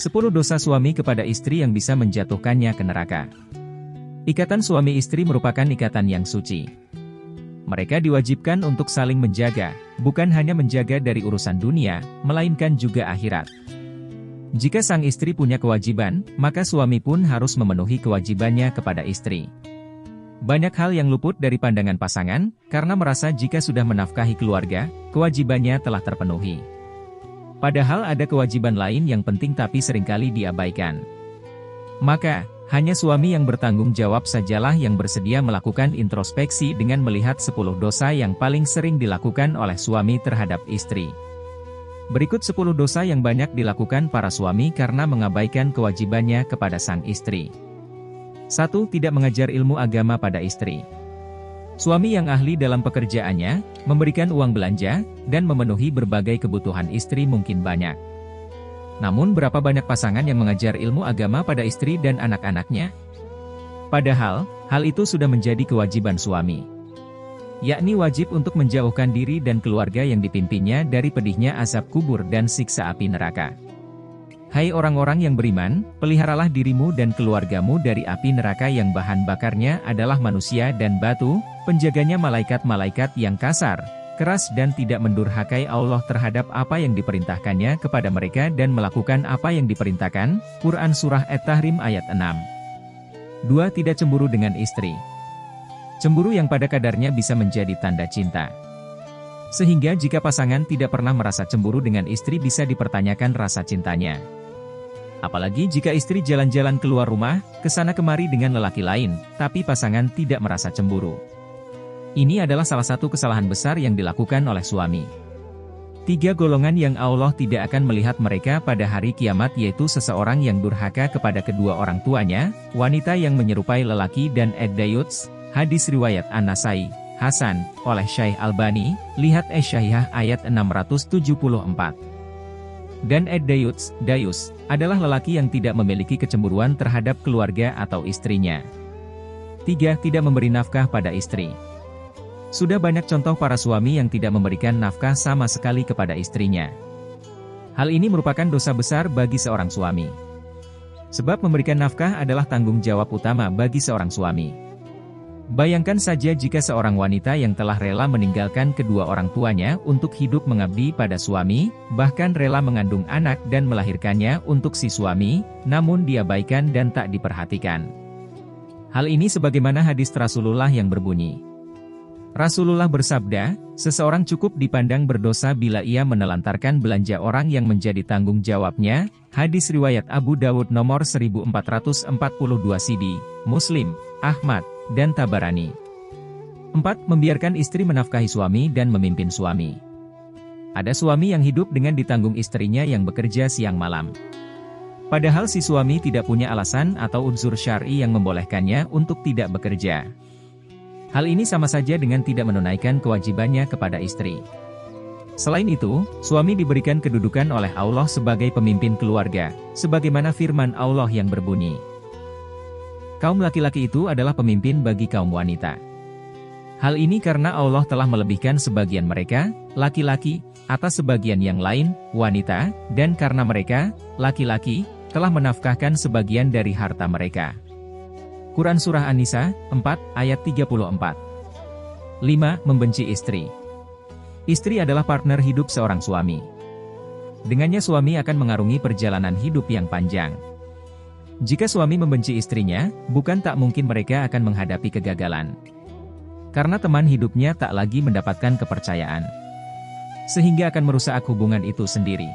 10 dosa suami kepada istri yang bisa menjatuhkannya ke neraka. Ikatan suami istri merupakan ikatan yang suci. Mereka diwajibkan untuk saling menjaga, bukan hanya menjaga dari urusan dunia, melainkan juga akhirat. Jika sang istri punya kewajiban, maka suami pun harus memenuhi kewajibannya kepada istri. Banyak hal yang luput dari pandangan pasangan, karena merasa jika sudah menafkahi keluarga, kewajibannya telah terpenuhi. Padahal ada kewajiban lain yang penting tapi seringkali diabaikan. Maka, hanya suami yang bertanggung jawab sajalah yang bersedia melakukan introspeksi dengan melihat 10 dosa yang paling sering dilakukan oleh suami terhadap istri. Berikut 10 dosa yang banyak dilakukan para suami karena mengabaikan kewajibannya kepada sang istri. 1. Tidak mengajar ilmu agama pada istri. Suami yang ahli dalam pekerjaannya, memberikan uang belanja, dan memenuhi berbagai kebutuhan istri mungkin banyak. Namun berapa banyak pasangan yang mengajar ilmu agama pada istri dan anak-anaknya? Padahal, hal itu sudah menjadi kewajiban suami. Yakni wajib untuk menjauhkan diri dan keluarga yang dipimpinnya dari pedihnya azab kubur dan siksa api neraka. Hai orang-orang yang beriman, peliharalah dirimu dan keluargamu dari api neraka yang bahan bakarnya adalah manusia dan batu, penjaganya malaikat-malaikat yang kasar, keras dan tidak mendurhakai Allah terhadap apa yang diperintahkannya kepada mereka dan melakukan apa yang diperintahkan. Quran Surah At-Tahrim ayat 6. 2. Tidak cemburu dengan istri. Cemburu yang pada kadarnya bisa menjadi tanda cinta. Sehingga jika pasangan tidak pernah merasa cemburu dengan istri bisa dipertanyakan rasa cintanya. Apalagi jika istri jalan-jalan keluar rumah, kesana kemari dengan lelaki lain, tapi pasangan tidak merasa cemburu. Ini adalah salah satu kesalahan besar yang dilakukan oleh suami. 3 golongan yang Allah tidak akan melihat mereka pada hari kiamat yaitu seseorang yang durhaka kepada kedua orang tuanya, wanita yang menyerupai lelaki dan ad-dayuts, hadis riwayat An-Nasai, Hasan, oleh Syekh Albani, lihat Asy-Syaihah ayat 674. Dan ad-dayuts, dayus, adalah lelaki yang tidak memiliki kecemburuan terhadap keluarga atau istrinya. 3. Tidak memberi nafkah pada istri. Sudah banyak contoh para suami yang tidak memberikan nafkah sama sekali kepada istrinya. Hal ini merupakan dosa besar bagi seorang suami. Sebab memberikan nafkah adalah tanggung jawab utama bagi seorang suami. Bayangkan saja jika seorang wanita yang telah rela meninggalkan kedua orang tuanya untuk hidup mengabdi pada suami, bahkan rela mengandung anak dan melahirkannya untuk si suami, namun diabaikan dan tak diperhatikan. Hal ini sebagaimana hadis Rasulullah yang berbunyi. Rasulullah bersabda, seseorang cukup dipandang berdosa bila ia menelantarkan belanja orang yang menjadi tanggung jawabnya, hadis riwayat Abu Dawud nomor 1442 CD, Muslim, Ahmad, dan Tabarani. 4. Membiarkan istri menafkahi suami dan memimpin suami. Ada suami yang hidup dengan ditanggung istrinya yang bekerja siang malam. Padahal si suami tidak punya alasan atau unsur syar'i yang membolehkannya untuk tidak bekerja. Hal ini sama saja dengan tidak menunaikan kewajibannya kepada istri. Selain itu, suami diberikan kedudukan oleh Allah sebagai pemimpin keluarga, sebagaimana firman Allah yang berbunyi. Kaum laki-laki itu adalah pemimpin bagi kaum wanita. Hal ini karena Allah telah melebihkan sebagian mereka, laki-laki, atas sebagian yang lain, wanita, dan karena mereka, laki-laki, telah menafkahkan sebagian dari harta mereka. Quran Surah An-Nisa, 4, ayat 34. 5. Membenci istri. Istri adalah partner hidup seorang suami. Dengannya suami akan mengarungi perjalanan hidup yang panjang. Jika suami membenci istrinya, bukan tak mungkin mereka akan menghadapi kegagalan. Karena teman hidupnya tak lagi mendapatkan kepercayaan. Sehingga akan merusak hubungan itu sendiri.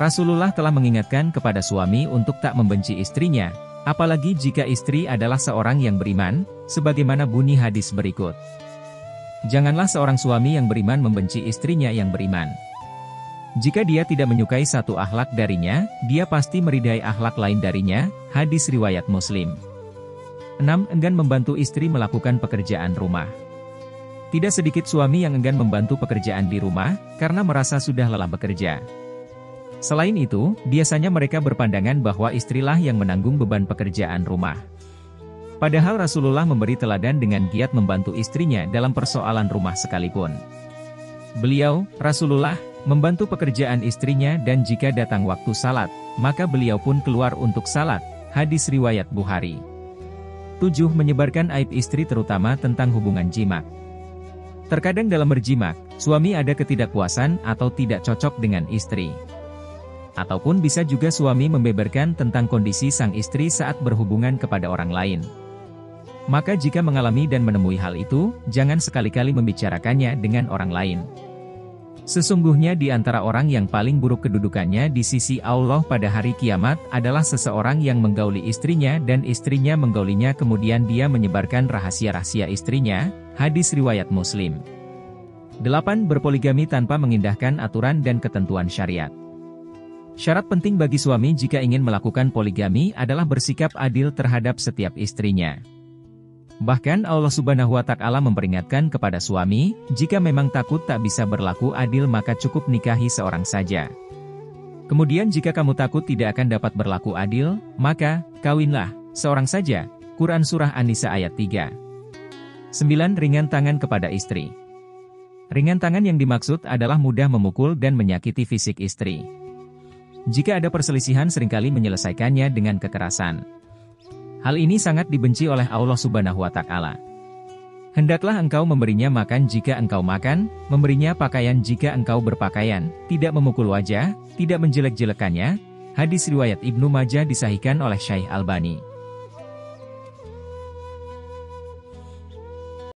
Rasulullah telah mengingatkan kepada suami untuk tak membenci istrinya, apalagi jika istri adalah seorang yang beriman, sebagaimana bunyi hadis berikut. Janganlah seorang suami yang beriman membenci istrinya yang beriman. Jika dia tidak menyukai satu akhlak darinya, dia pasti meridai akhlak lain darinya, hadis riwayat Muslim. 6. Enggan membantu istri melakukan pekerjaan rumah. Tidak sedikit suami yang enggan membantu pekerjaan di rumah, karena merasa sudah lelah bekerja. Selain itu, biasanya mereka berpandangan bahwa istrilah yang menanggung beban pekerjaan rumah. Padahal Rasulullah memberi teladan dengan giat membantu istrinya dalam persoalan rumah sekalipun. Beliau, Rasulullah, membantu pekerjaan istrinya dan jika datang waktu salat, maka beliau pun keluar untuk salat. Hadis riwayat Bukhari. 7. Menyebarkan aib istri terutama tentang hubungan jima. Terkadang dalam berjimak, suami ada ketidakpuasan atau tidak cocok dengan istri. Ataupun bisa juga suami membeberkan tentang kondisi sang istri saat berhubungan kepada orang lain. Maka jika mengalami dan menemui hal itu, jangan sekali-kali membicarakannya dengan orang lain. Sesungguhnya di antara orang yang paling buruk kedudukannya di sisi Allah pada hari kiamat adalah seseorang yang menggauli istrinya dan istrinya menggaulinya kemudian dia menyebarkan rahasia-rahasia istrinya. Hadis riwayat Muslim. 8. Berpoligami tanpa mengindahkan aturan dan ketentuan syariat. Syarat penting bagi suami jika ingin melakukan poligami adalah bersikap adil terhadap setiap istrinya. Bahkan Allah Subhanahu wa Ta'ala memperingatkan kepada suami, jika memang takut tak bisa berlaku adil maka cukup nikahi seorang saja. Kemudian jika kamu takut tidak akan dapat berlaku adil, maka kawinlah seorang saja. Quran Surah An-Nisa ayat 3. 9. Ringan tangan kepada istri. Ringan tangan yang dimaksud adalah mudah memukul dan menyakiti fisik istri. Jika ada perselisihan seringkali menyelesaikannya dengan kekerasan. Hal ini sangat dibenci oleh Allah Subhanahu wa Ta'ala. Hendaklah engkau memberinya makan jika engkau makan, memberinya pakaian jika engkau berpakaian, tidak memukul wajah, tidak menjelek-jelekannya. Hadis riwayat Ibnu Majah disahihkan oleh Syekh Albani.